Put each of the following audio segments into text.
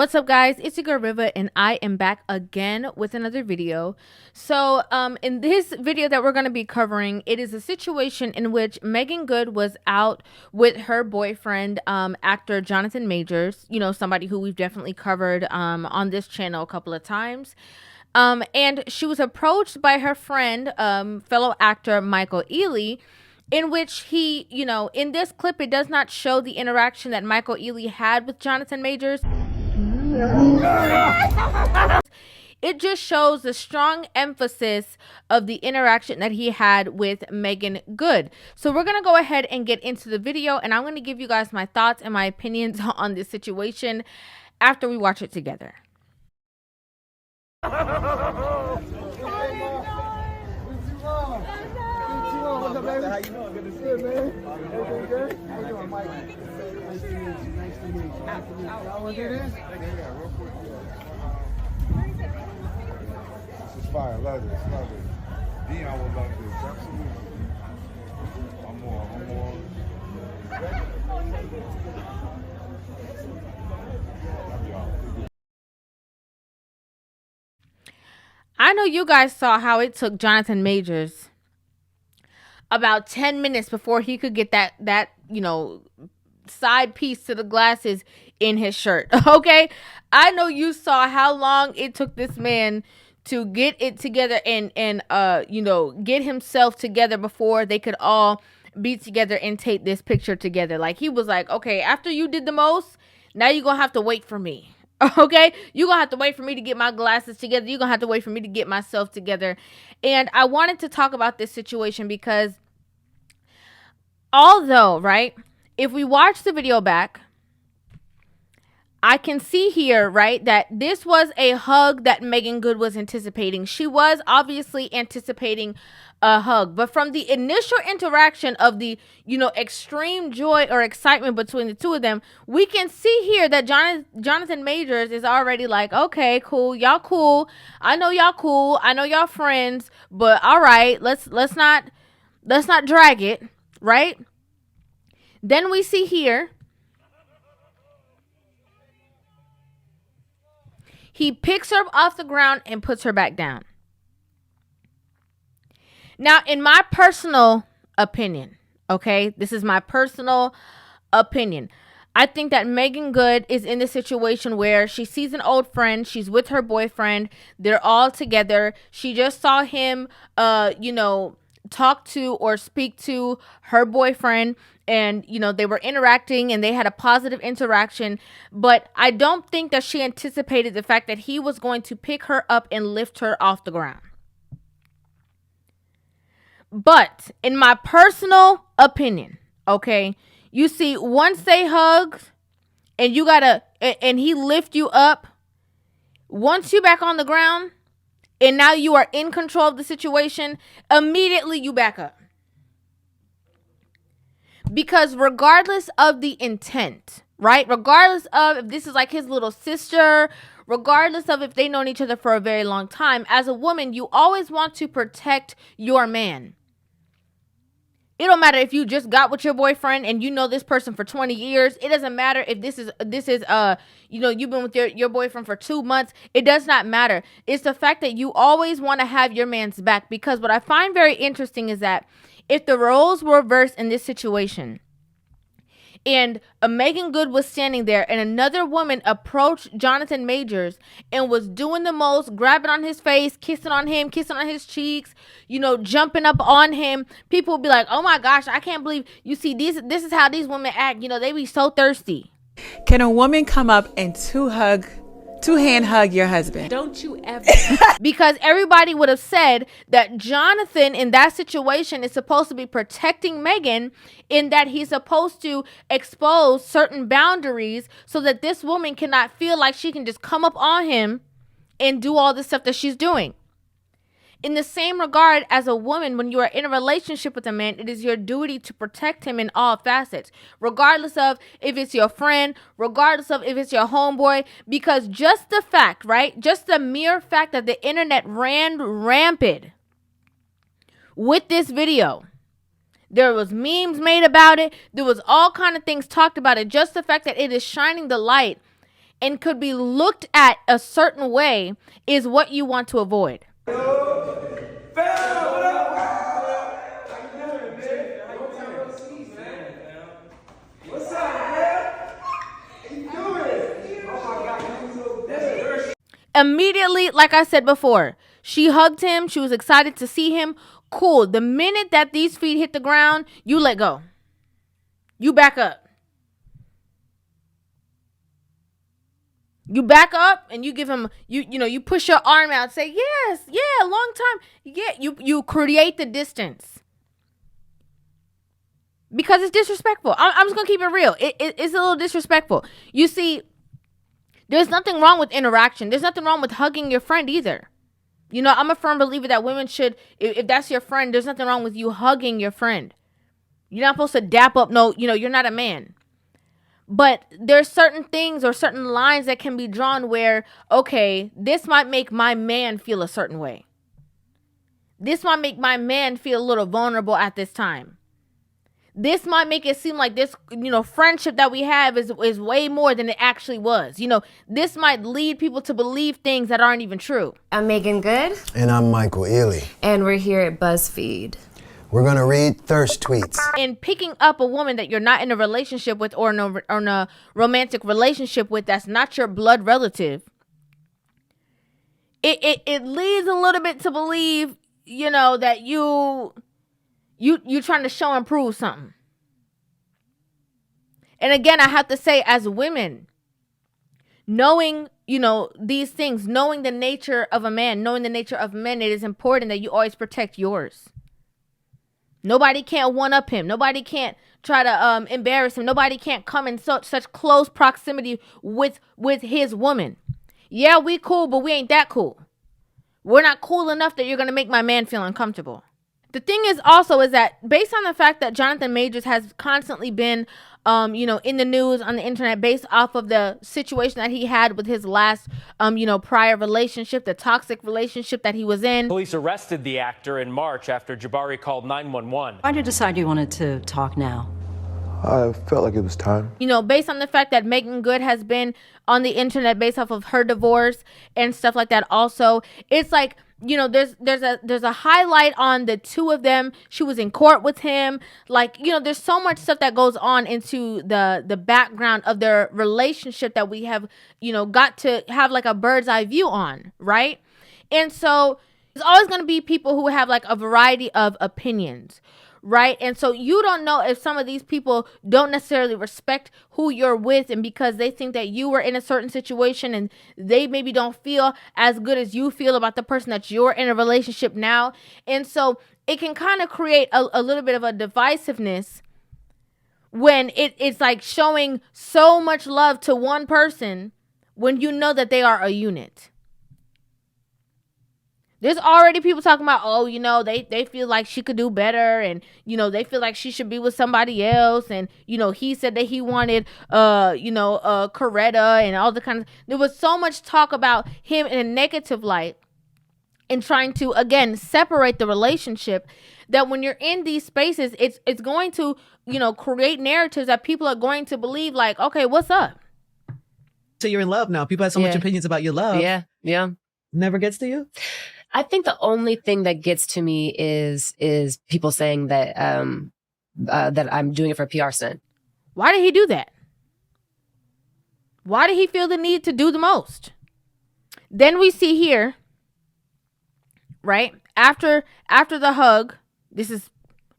What's up, guys? It's your girl Rivah, and I am back again with another video. So in this video that we're going to be covering, it is a situation in which Meagan Good was out with her boyfriend, actor Jonathan Majors, you know, somebody who we've definitely covered on this channel a couple of times. And she was approached by her friend, fellow actor Michael Ealy, in which he, you know, in this clip, it does not show the interaction that Michael Ealy had with Jonathan Majors. It just shows the strong emphasis of the interaction that he had with Meagan Good. So we're going to go ahead and get into the video, and I'm going to give you guys my thoughts and my opinions on this situation after we watch it together. What's up, baby? How you doing? Good to see you, man. Everything good? How you doing, Mike? Nice to meet you. Nice to meet you. Y'all want to do this? Yeah, real quick. This is fire. Love this. Love it. Dion would love this. Absolutely. I'm on. I know you guys saw how it took Jonathan Majors about 10 minutes before he could get that you know, side piece to the glasses in his shirt. Okay, I know you saw how long it took this man to get it together and you know, get himself together before they could all be together and take this picture together. Like, he was like, okay, after you did the most, now you're gonna have to wait for me. Okay, you're gonna have to wait for me to get my glasses together. You're gonna have to wait for me to get myself together. And I wanted to talk about this situation because although, right, if we watch the video back, I can see here, right, that this was a hug that Meagan Good was anticipating. She was obviously anticipating a hug, but from the initial interaction of the, you know, extreme joy or excitement between the two of them, we can see here that Jonathan Majors is already like, okay, cool, y'all cool. I know y'all cool. I know y'all friends, but all right, let's not drag it, right? Then we see here, he picks her off the ground and puts her back down. Now, in my personal opinion, okay, this is my personal opinion, I think that Meagan Good is in the situation where she sees an old friend. She's with her boyfriend. They're all together. She just saw him, you know, talk to or speak to her boyfriend, and you know, they were interacting and they had a positive interaction, but I don't think that she anticipated the fact that he was going to pick her up and lift her off the ground. But in my personal opinion, okay, you see, once they hugged and you gotta and he lift you up, once you back on the ground and now you are in control of the situation, immediately you back up. Because regardless of the intent, right? Regardless of if this is like his little sister, regardless of if they've known each other for a very long time, as a woman, you always want to protect your man. It don't matter if you just got with your boyfriend and you know this person for 20 years. It doesn't matter if this is you know, you've been with your boyfriend for 2 months. It does not matter. It's the fact that you always want to have your man's back, because what I find very interesting is that if the roles were reversed in this situation and Meagan Good was standing there and another woman approached Jonathan Majors and was doing the most, grabbing on his face, kissing on him, kissing on his cheeks, you know, jumping up on him, people would be like, oh my gosh, I can't believe, you see, this is how these women act. You know, they be so thirsty. Can a woman come up and two-hand hug your husband? Don't you ever. Because everybody would have said that Jonathan in that situation is supposed to be protecting Meagan, in that he's supposed to expose certain boundaries so that this woman cannot feel like she can just come up on him and do all the stuff that she's doing. In the same regard, as a woman, when you are in a relationship with a man, it is your duty to protect him in all facets, regardless of if it's your friend, regardless of if it's your homeboy, because just the fact, right, just the mere fact that the internet ran rampant with this video, there was memes made about it, there was all kind of things talked about it, just the fact that it is shining the light and could be looked at a certain way is what you want to avoid. Immediately, like I said before, she hugged him. She was excited to see him. Cool. The minute that these feet hit the ground, you let go. You back up. You back up and you give him, you push your arm out, say, yes, yeah, long time. Yeah, you create the distance. Because it's disrespectful. I'm just going to keep it real. It's a little disrespectful. You see, there's nothing wrong with interaction. There's nothing wrong with hugging your friend either. You know, I'm a firm believer that women should, if that's your friend, there's nothing wrong with you hugging your friend. You're not supposed to dap up. No, you're not a man. But there's certain things or certain lines that can be drawn where, okay, this might make my man feel a certain way. This might make my man feel a little vulnerable at this time. This might make it seem like this, friendship that we have is way more than it actually was. This might lead people to believe things that aren't even true. I'm Meagan Good. And I'm Michael Ealy. And we're here at BuzzFeed. We're going to read thirst tweets. In picking up a woman that you're not in a relationship with or in a romantic relationship with that's not your blood relative, it leads a little bit to believe, that you trying to show and prove something. And again, I have to say, as women, knowing, these things, knowing the nature of a man, knowing the nature of men, it is important that you always protect yours. Nobody can't one-up him. Nobody can't try to embarrass him. Nobody can't come in such close proximity with his woman. Yeah, we cool, but we ain't that cool. We're not cool enough that you're going to make my man feel uncomfortable. The thing is also is that based on the fact that Jonathan Majors has constantly been, in the news, on the internet, based off of the situation that he had with his last, prior relationship, the toxic relationship that he was in. Police arrested the actor in March after Jabari called 911. Why did you decide you wanted to talk now? I felt like it was time. Based on the fact that Meagan Good has been on the internet based off of her divorce and stuff like that also, it's like, there's a highlight on the two of them. She was in court with him. Like, there's so much stuff that goes on into the background of their relationship that we have, got to have like a bird's eye view on, right? And so there's always going to be people who have like a variety of opinions, right? And so you don't know if some of these people don't necessarily respect who you're with, and because they think that you were in a certain situation and they maybe don't feel as good as you feel about the person that you're in a relationship now. And so it can kind of create a little bit of a divisiveness when it's like showing so much love to one person when you know that they are a unit. There's already people talking about, they feel like she could do better, and, they feel like she should be with somebody else. And, he said that he wanted, Coretta and all the kind of, there was so much talk about him in a negative light and trying to, again, separate the relationship, that when you're in these spaces, it's going to, create narratives that people are going to believe like, okay, what's up? So you're in love now. People have so much opinions about your love. Yeah. Never gets to you? I think the only thing that gets to me is people saying that that I'm doing it for a PR stunt. Why did he do that? Why did he feel the need to do the most? Then we see here, right? After the hug, this is,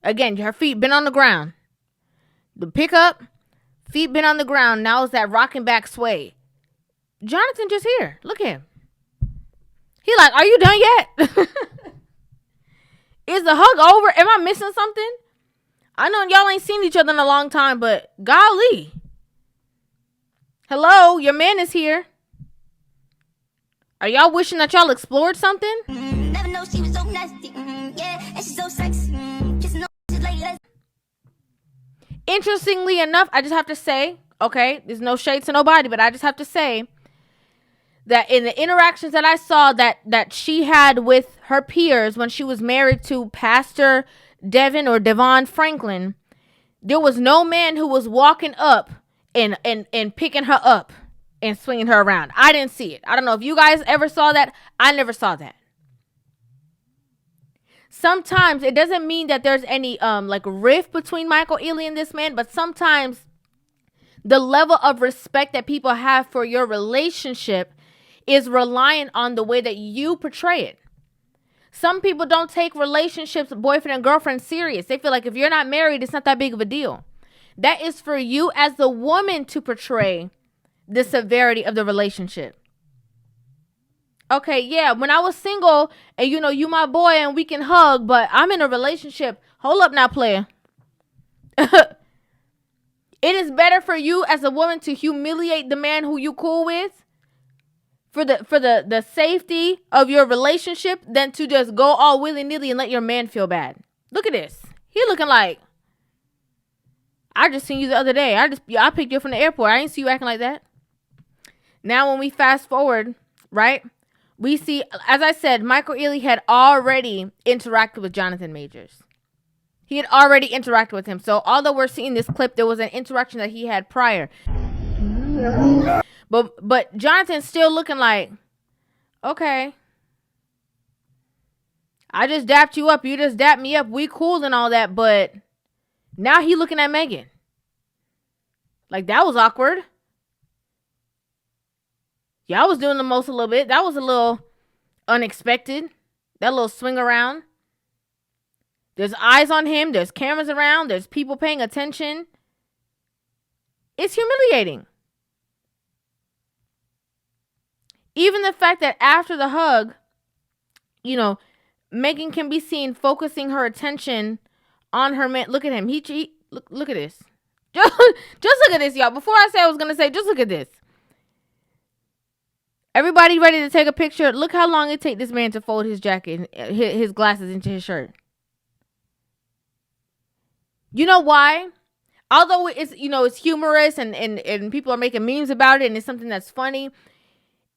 again, her feet been on the ground. The pickup, feet been on the ground. Now it's that rocking back sway. Jonathan just here. Look at him. He like, are you done yet? Is the hug over? Am I missing something? I know y'all ain't seen each other in a long time, but golly. Hello, your man is here. Are y'all wishing that y'all explored something? Never know she was so nasty. Yeah, and she's so sexy. Just know she's like that. Interestingly enough, I just have to say, okay, there's no shade to nobody, but I just have to say that in the interactions that I saw that she had with her peers when she was married to Pastor Devon Franklin, there was no man who was walking up and picking her up. and swinging her around. I didn't see it. I don't know if you guys ever saw that. I never saw that. Sometimes it doesn't mean that there's any like rift between Michael Ealy and this man, but sometimes the level of respect that people have for your relationship is reliant on the way that you portray it. Some people don't take relationships, boyfriend and girlfriend, serious. They feel like if you're not married, it's not that big of a deal. That is for you as the woman to portray the severity of the relationship. Okay, yeah, when I was single and you my boy and we can hug, but I'm in a relationship. Hold up now, player. It is better for you as a woman to humiliate the man who you cool with for the safety of your relationship than to just go all willy-nilly and let your man feel bad. Look at this. He looking like, I just seen you the other day. I picked you up from the airport. I didn't see you acting like that. Now when we fast forward, right? We see, as I said, Michael Ealy had already interacted with Jonathan Majors. He had already interacted with him. So although we're seeing this clip, there was an interaction that he had prior. But Jonathan's still looking like, okay, I just dapped you up. You just dapped me up. We cool and all that. But now he looking at Meagan. Like, that was awkward. Yeah, I was doing the most a little bit. That was a little unexpected. That little swing around. There's eyes on him. There's cameras around. There's people paying attention. It's humiliating. Even the fact that after the hug, Meagan can be seen focusing her attention on her man. Look at him. Look at this. Just look at this, y'all. Before I say I was going to say, just look at this. Everybody ready to take a picture? Look how long it take this man to fold his jacket, his glasses into his shirt. You know why? Although it's humorous and people are making memes about it and it's something that's funny,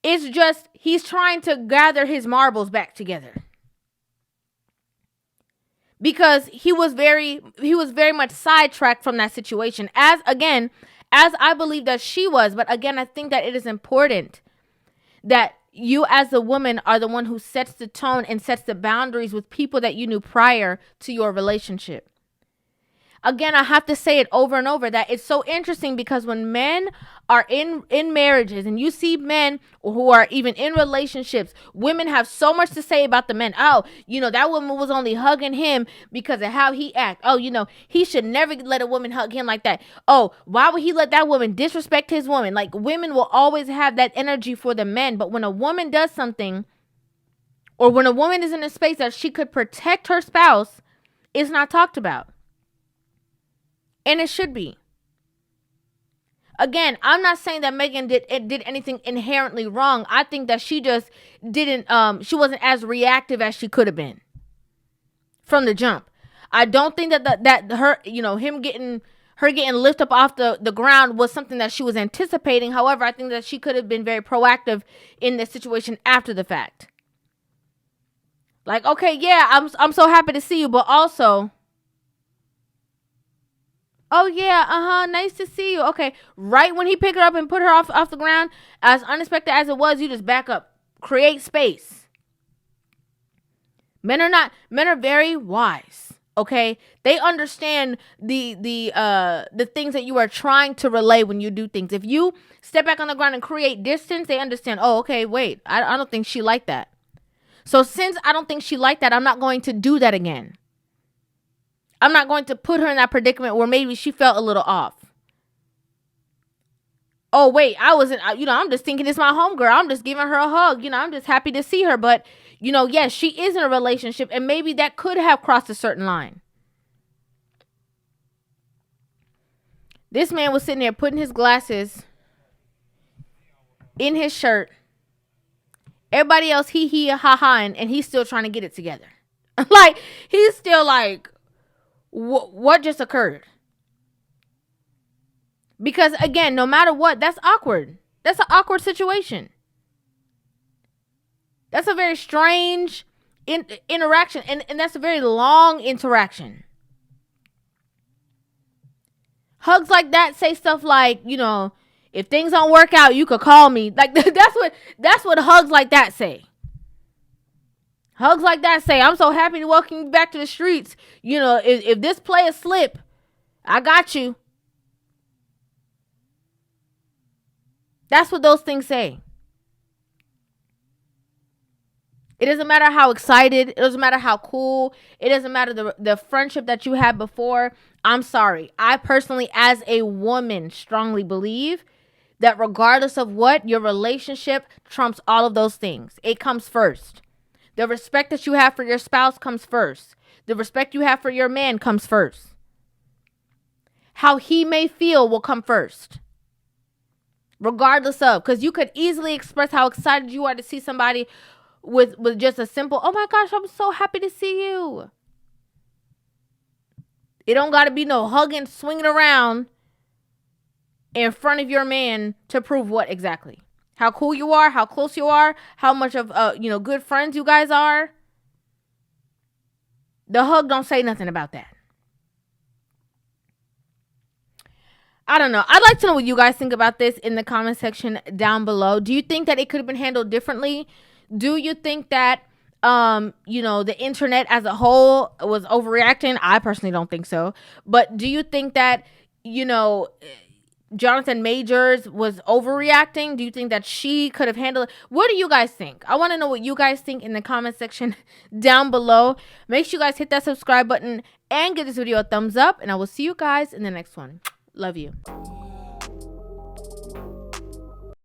it's just he's trying to gather his marbles back together. Because he was very much sidetracked from that situation. As I believe that she was, but again, I think that it is important that you as a woman are the one who sets the tone and sets the boundaries with people that you knew prior to your relationship. Again, I have to say it over and over that it's so interesting because when men are in marriages and you see men who are even in relationships, women have so much to say about the men. Oh, that woman was only hugging him because of how he act. Oh, he should never let a woman hug him like that. Oh, why would he let that woman disrespect his woman? Like, women will always have that energy for the men. But when a woman does something, or when a woman is in a space that she could protect her spouse, it's not talked about. And it should be. Again, I'm not saying that Meagan did anything inherently wrong. I think that she just she wasn't as reactive as she could have been from the jump. I don't think that her, him getting lifted up off the ground was something that she was anticipating. However, I think that she could have been very proactive in this situation after the fact. Like, okay, yeah, I'm so happy to see you, but also, oh, yeah, nice to see you. Okay, right when he picked her up and put her off the ground, as unexpected as it was, you just back up. Create space. Men are very wise, okay? They understand the things that you are trying to relay when you do things. If you step back on the ground and create distance, they understand, oh, okay, wait, I don't think she liked that. So since I don't think she liked that, I'm not going to do that again. I'm not going to put her in that predicament where maybe she felt a little off. Oh, wait, I'm just thinking it's my homegirl. I'm just giving her a hug. I'm just happy to see her. But, yes, she is in a relationship and maybe that could have crossed a certain line. This man was sitting there putting his glasses in his shirt. Everybody else, he, ha, and he's still trying to get it together. Like, he's still like, what just occurred? Because again, no matter what, that's awkward. That's an awkward situation. That's a very strange interaction. And that's a very long interaction. Hugs like that say stuff like, If things don't work out, you could call me. Like that's what hugs like that say. Hugs like that say, I'm so happy to welcome you back to the streets. You know, if this player slip, I got you. That's what those things say. It doesn't matter how excited. It doesn't matter how cool. It doesn't matter the friendship that you had before. I'm sorry. I personally, as a woman, strongly believe that regardless of what, your relationship trumps all of those things. It comes first. The respect that you have for your spouse comes first. The respect you have for your man comes first. How he may feel will come first. Regardless of, because you could easily express how excited you are to see somebody with just a simple, oh my gosh, I'm so happy to see you. It don't got to be no hugging, swinging around in front of your man to prove what exactly. How cool you are, how close you are, how much of good friends you guys are. The hug don't say nothing about that. I don't know. I'd like to know what you guys think about this in the comment section down below. Do you think that it could have been handled differently? Do you think that the internet as a whole was overreacting? I personally don't think so. But do you think that, Jonathan Majors was overreacting? Do you think that she could have handled it? What do you guys think? I want to know what you guys think in the comment section down below. Make sure you guys hit that subscribe button and give this video a thumbs up. And I will see you guys in the next one. Love you.